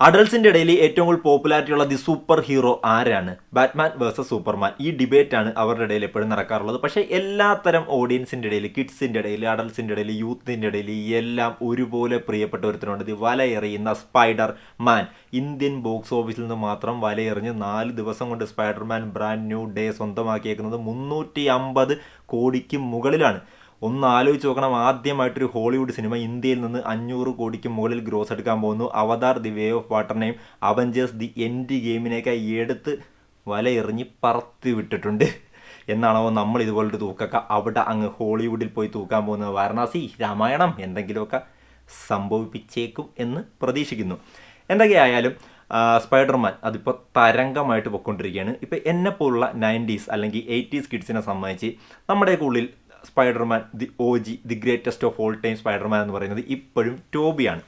അഡൾട്ട്സിന്റെ ഇടയിൽ ഏറ്റവും കൂടുതൽ പോപ്പുലാരിറ്റി ഉള്ള ദി സൂപ്പർ ഹീറോ ആരാണ്? Batman versus Superman. ഈ ഡിബേറ്റ് ആണ് അവരുടെ ഇടയിൽ എപ്പോഴും നടക്കാറുള്ളത്. പക്ഷേ എല്ലാത്തരം ഓഡിയൻസിന്റെ ഇടയിൽ, കിഡ്സിന്റെ ഇടയിൽ, അഡൾട്ട്സിന്റെ ഇടയിൽ, യൂത്തിന്റെ ഇടയിൽ എല്ലാം ഒരുപോലെ പ്രിയപ്പെട്ട ഒരുത്തനുണ്ട്. ഇത് വലയെറിയുന്ന സ്പൈഡർ മാൻ. ഇന്ത്യൻ ബോക്സ് ഓഫീസിൽ നിന്ന് മാത്രം വലയെറിഞ്ഞ് 4 ദിവസം കൊണ്ട് സ്പൈഡർമാൻ ബ്രാൻഡ് ന്യൂ ഡേ സ്വന്തമാക്കിയേക്കുന്നത് 350 കോടിക്ക് മുകളിലാണ്. ഒന്ന് ആലോചിച്ച് നോക്കണം, ആദ്യമായിട്ടൊരു ഹോളിവുഡ് സിനിമ ഇന്ത്യയിൽ നിന്ന് 500 കോടിക്ക് മുകളിൽ ഗ്രോസ് എടുക്കാൻ പോകുന്നു. അവതാർ ദി വേ ഓഫ് വാട്ടറിനെയും അവഞ്ചേഴ്സ് ദി എൻഡ് ഗെയിമിനെയൊക്കെ എടുത്ത് വലയെറിഞ്ഞ് പറത്തി വിട്ടിട്ടുണ്ട്. എന്നാണോ നമ്മൾ ഇതുപോലൊരു തൂക്കൊക്കെ അവിടെ അങ്ങ് ഹോളിവുഡിൽ പോയി തൂക്കാൻ പോകുന്നത്? വാരണാസി രാമായണം എന്തെങ്കിലുമൊക്കെ സംഭവിപ്പിച്ചേക്കും എന്ന് പ്രതീക്ഷിക്കുന്നു. എന്തൊക്കെയായാലും സ്പൈഡർമാൻ അതിപ്പോൾ തരംഗമായിട്ട് പൊയ്ക്കൊണ്ടിരിക്കുകയാണ്. ഇപ്പോൾ എന്നെപ്പോലുള്ള 90s അല്ലെങ്കിൽ 80s കിഡ്സിനെ സംബന്ധിച്ച് നമ്മുടെയൊക്കെ ഉള്ളിൽ Spiderman the OG, the greatest of all time Spiderman എന്ന് പറയുന്നത് ഇപ്പോഴും ടോബിയാണ്.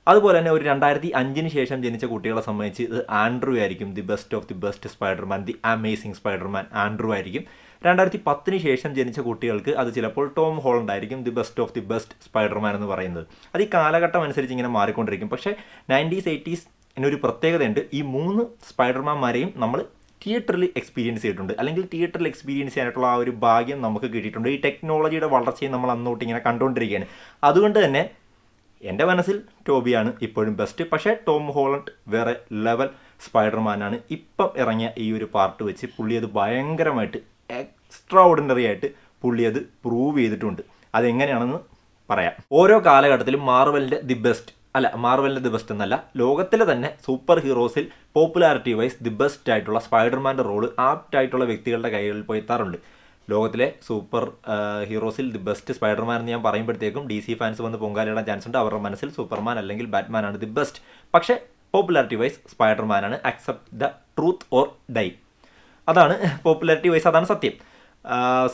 അതുപോലെ തന്നെ ഒരു 2005 ശേഷം ജനിച്ച കുട്ടികളെ സംബന്ധിച്ച് ഇത് ആൻഡ്രൂ ആയിരിക്കും. The best of the best Spiderman, the amazing Spiderman Andrew ആയിരിക്കും. 2010 ശേഷം ജനിച്ച കുട്ടികൾക്ക് അത് ചിലപ്പോൾ ടോം ഹോളണ്ട് ആയിരിക്കും, the best of the best Spiderman എന്ന് പറയുന്നത്. അത് ഈ കാലഘട്ടം അനുസരിച്ച് ഇങ്ങനെ മാറിക്കൊണ്ടിരിക്കും. പക്ഷേ 90s 80s എന്നൊരു പ്രത്യേകതയുണ്ട്. ഈ 3 സ്പൈഡർമാന്മാരെയും നമ്മൾ തിയേറ്ററിൽ എക്സ്പീരിയൻസ് ചെയ്തിട്ടുണ്ട്, അല്ലെങ്കിൽ തിയേറ്ററിൽ എക്സ്പീരിയൻസ് ചെയ്യാനായിട്ടുള്ള ആ ഒരു ഭാഗ്യം നമുക്ക് കിട്ടിയിട്ടുണ്ട്. ഈ ടെക്നോളജിയുടെ വളർച്ചയെ നമ്മൾ അന്നോട്ട് ഇങ്ങനെ കണ്ടുകൊണ്ടിരിക്കുകയാണ്. അതുകൊണ്ട് തന്നെ എൻ്റെ മനസ്സിൽ ടോബിയാണ് ഇപ്പോഴും ബെസ്റ്റ്. പക്ഷേ ടോം ഹോളണ്ട് വേറെ ലെവൽ സ്പൈഡർമാനാണ്. ഇപ്പം ഇറങ്ങിയ ഈ ഒരു പാർട്ട് വെച്ച് പുള്ളി അത് ഭയങ്കരമായിട്ട് എക്സ്ട്രാ ഓർഡിനറി ആയിട്ട് പുള്ളി അത് പ്രൂവ് ചെയ്തിട്ടുണ്ട്. അതെങ്ങനെയാണെന്ന് പറയാം. ഓരോ കാലഘട്ടത്തിലും മാർവലിൻ്റെ ദി ബെസ്റ്റ് എന്നല്ല, ലോകത്തിലെ തന്നെ സൂപ്പർ ഹീറോസിൽ പോപ്പുലാരിറ്റി വൈസ് ദി ബെസ്റ്റ് ആയിട്ടുള്ള സ്പൈഡർമാൻ്റെ റോള് ആപ്റ്റ് ആയിട്ടുള്ള വ്യക്തികളുടെ കൈകളിൽ പോയി എത്താറുണ്ട്. ലോകത്തിലെ സൂപ്പർ ഹീറോസിൽ ദി ബെസ്റ്റ് സ്പൈഡർമാൻ എന്ന് ഞാൻ പറയുമ്പോഴത്തേക്കും DC ഫാൻസ് വന്ന് പൊങ്കാലയിടാൻ ചാൻസ് ഉണ്ട്. അവരുടെ മനസ്സിൽ സൂപ്പർമാൻ അല്ലെങ്കിൽ ബാറ്റ്മാൻ ആണ് ദി ബെസ്റ്റ്. പക്ഷേ പോപ്പുലാരിറ്റി വൈസ് സ്പൈഡർമാനാണ്. Accept the truth or die. അതാണ് പോപ്പുലാരിറ്റി വൈസ്, അതാണ് സത്യം.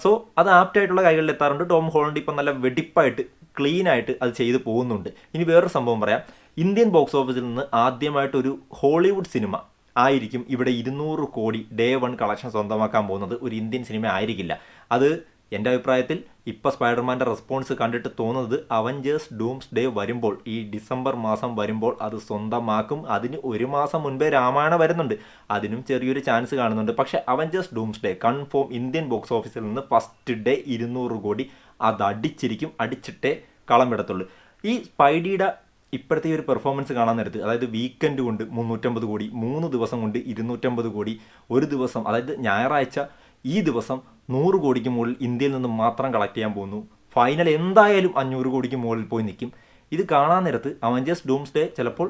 സോ അത് ആപ്റ്റായിട്ടുള്ള കൈകളിൽ എത്താറുണ്ട്. ടോം ഹോളണ്ട് ഇപ്പം നല്ല വെടിപ്പായിട്ട് ക്ലീനായിട്ട് അത് ചെയ്തു പോകുന്നുണ്ട്. ഇനി വേറൊരു സംഭവം പറയാം. ഇന്ത്യൻ ബോക്സ് ഓഫീസിൽ നിന്ന് ആദ്യമായിട്ടൊരു ഹോളിവുഡ് സിനിമ ആയിരിക്കും ഇവിടെ 200 കോടി ഡേ 1 കളക്ഷൻ സ്വന്തമാക്കാൻ പോകുന്നത്. ഒരു ഇന്ത്യൻ സിനിമ ആയിരിക്കില്ല. അത് എൻ്റെ അഭിപ്രായത്തിൽ ഇപ്പോൾ സ്പൈഡർമാൻ്റെ റെസ്പോൺസ് കണ്ടിട്ട് തോന്നുന്നത് അവഞ്ചേഴ്സ് ഡൂംസ് ഡേ വരുമ്പോൾ, ഈ ഡിസംബർ മാസം വരുമ്പോൾ അത് സ്വന്തമാക്കും. അതിന് 1 മാസം മുൻപേ രാമായണ വരുന്നുണ്ട്, അതിനും ചെറിയൊരു ചാൻസ് കാണുന്നുണ്ട്. പക്ഷേ Avengers dooms day confirm Indian box ഓഫീസിൽ നിന്ന് ഫസ്റ്റ് ഡേ 200 കോടി അത് അടിച്ചിരിക്കും. അടിച്ചിട്ടേ കളം വിടത്തുള്ളൂ. ഈ സ്പൈഡിയുടെ ഇപ്പോഴത്തെ ഈ ഒരു പെർഫോമൻസ് കാണാൻ നേരത്ത്, അതായത് വീക്കെൻഡ് കൊണ്ട് 350 കോടി, 3 ദിവസം കൊണ്ട് 250 കോടി, ഒരു ദിവസം അതായത് ഞായറാഴ്ച ഈ ദിവസം 100 കോടിക്ക് മുകളിൽ ഇന്ത്യയിൽ നിന്ന് മാത്രം കളക്ട് ചെയ്യാൻ പോകുന്നു. ഫൈനൽ എന്തായാലും 500 കോടിക്ക് മുകളിൽ പോയി നിൽക്കും. ഇത് കാണാൻ നേരത്ത് അവഞ്ചേഴ്സ് ഡൂംസ് ഡേ ചിലപ്പോൾ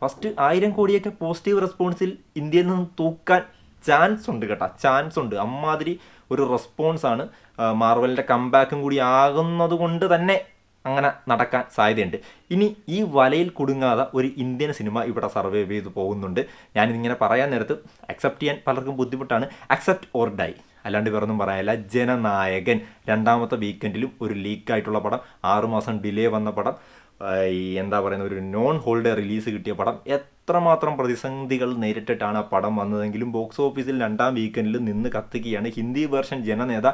ഫസ്റ്റ് 1000 കോടിയൊക്കെ പോസിറ്റീവ് റെസ്പോൺസിൽ ഇന്ത്യയിൽ നിന്ന് തൂക്കാൻ ചാൻസ് ഉണ്ട് കേട്ടോ, ചാൻസ് ഉണ്ട്. അമ്മാതിരി ഒരു റെസ്പോൺസാണ്. മാർവലിൻ്റെ കംബാക്കും കൂടി ആകുന്നത് കൊണ്ട് തന്നെ അങ്ങനെ നടക്കാൻ സാധ്യതയുണ്ട്. ഇനി ഈ വലയിൽ കുടുങ്ങാതെ ഒരു ഇന്ത്യൻ സിനിമ ഇവിടെ സർവൈവ് ചെയ്ത് പോകുന്നുണ്ട്. ഞാനിതിങ്ങനെ പറയാൻ നേരത്ത് അക്സെപ്റ്റ് ചെയ്യാൻ പലർക്കും ബുദ്ധിമുട്ടാണ്. അക്സെപ്റ്റ് ഓർ ഡൈ, അല്ലാണ്ട് വേറൊന്നും പറയാനില്ല. ജനനായകൻ 2ാമത്തെ വീക്കെൻഡിലും ഒരു ലീക്കായിട്ടുള്ള പടം, 6 മാസം ഡിലേ വന്ന പടം, എന്താ പറയുന്നത്, ഒരു നോൺ ഹോളിഡേ റിലീസ് കിട്ടിയ പടം. എത്രമാത്രം പ്രതിസന്ധികൾ നേരിട്ടിട്ടാണ് ആ പടം വന്നതെങ്കിലും ബോക്സ് ഓഫീസിൽ 2ാം വീക്കെൻഡിൽ നിന്ന് കത്തിക്കുകയാണ്. ഹിന്ദി വേർഷൻ ജനനേത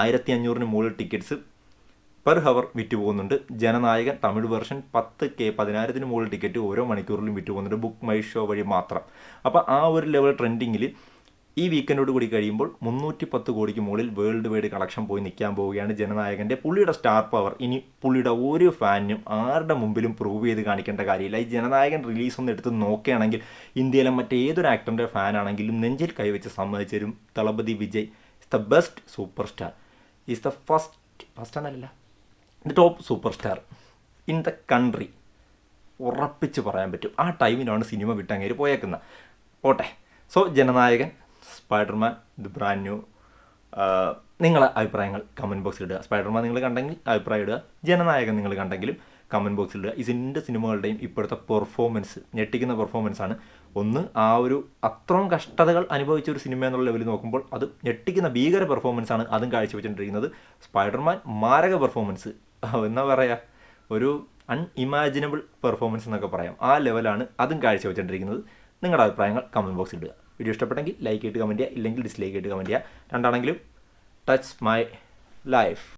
1500 മുകളിൽ ടിക്കറ്റ്സ് പെർ ഹവർ വിറ്റ് പോകുന്നുണ്ട്. ജനനായകൻ തമിഴ് വേർഷൻ 10K 10,000 മുകളിൽ ടിക്കറ്റ് ഓരോ മണിക്കൂറിലും വിറ്റ് പോകുന്നുണ്ട്, ബുക്ക് മൈ ഷോ വഴി മാത്രം. അപ്പോൾ ആ ഒരു ലെവൽ ട്രെൻഡിങ്ങിൽ ഈ വീക്കെൻഡോട് കൂടി കഴിയുമ്പോൾ 310 കോടിക്ക് മുകളിൽ വേൾഡ് വൈഡ് കളക്ഷൻ പോയി നിൽക്കാൻ പോവുകയാണ് ജനനായകൻ്റെ. പുള്ളിയുടെ സ്റ്റാർ പവർ ഇനി പുള്ളിയുടെ ഒരു ഫാനിനും ആരുടെ മുമ്പിലും പ്രൂവ് ചെയ്ത് കാണിക്കേണ്ട കാര്യമില്ല. ഈ ജനനായകൻ റിലീസൊന്നും എടുത്ത് നോക്കുകയാണെങ്കിൽ ഇന്ത്യയിലെ മറ്റേതൊരു ആക്ടറിൻ്റെ ഫാനാണെങ്കിലും നെഞ്ചിൽ കൈവച്ച് സമ്മതിച്ചരും Thalapathy Vijay is the best superstar, is the first എന്നല്ല the top superstar in the country. ഉറപ്പിച്ച് പറയാൻ പറ്റും. ആ ടൈമിനാണ് സിനിമ വിട്ടങ്ങേര് പോയേക്കുന്നത്. പോട്ടെ. So Jana Nayagan, Spiderman the brand new. നിങ്ങളെ അഭിപ്രായങ്ങൾ കമൻറ്റ് ബോക്സിൽ ഇടുക. സ്പൈഡർമാൻ നിങ്ങൾ കണ്ടെങ്കിൽ അഭിപ്രായം ഇടുക, ജനനായകൻ നിങ്ങൾ കണ്ടെങ്കിലും കമൻറ്റ് ബോക്സിൽ ഇടുക. ഈ 2 സിനിമകളുടെയും ഇപ്പോഴത്തെ പെർഫോമൻസ് ഞെട്ടിക്കുന്ന പെർഫോമൻസാണ്. ഒന്ന്, ആ ഒരു അത്രയും കഷ്ടതകൾ അനുഭവിച്ച ഒരു സിനിമ എന്നുള്ള ലെവലിൽ നോക്കുമ്പോൾ അത് ഞെട്ടിക്കുന്ന ഭീകര പെർഫോമൻസാണ് അതും കാഴ്ചവെച്ചിട്ടുണ്ടിരിക്കുന്നത്. സ്പൈഡർമാൻ മാരക പെർഫോമൻസ്, എന്താ പറയുക, ഒരു അൺഇമാജിനബിൾ പെർഫോമൻസ് എന്നൊക്കെ പറയാം. ആ ലെവലാണ് അതും കാഴ്ചവെച്ചിട്ടുണ്ടിരിക്കുന്നത്. നിങ്ങളുടെ അഭിപ്രായങ്ങൾ കമൻറ്റ് ബോക്സിൽ ഇടുക. വീഡിയോ ഇഷ്ടപ്പെട്ടെങ്കിൽ ലൈക്ക് ചെയ്തിട്ട് കമൻറ്റ് ചെയ്യുക, ഇല്ലെങ്കിൽ ഡിസ്ലൈക്ക് ചെയ്തിട്ട് കമൻറ്റ് ചെയ്യുക. രണ്ടാണെങ്കിലും ടച്ച് മൈ ലൈഫ്.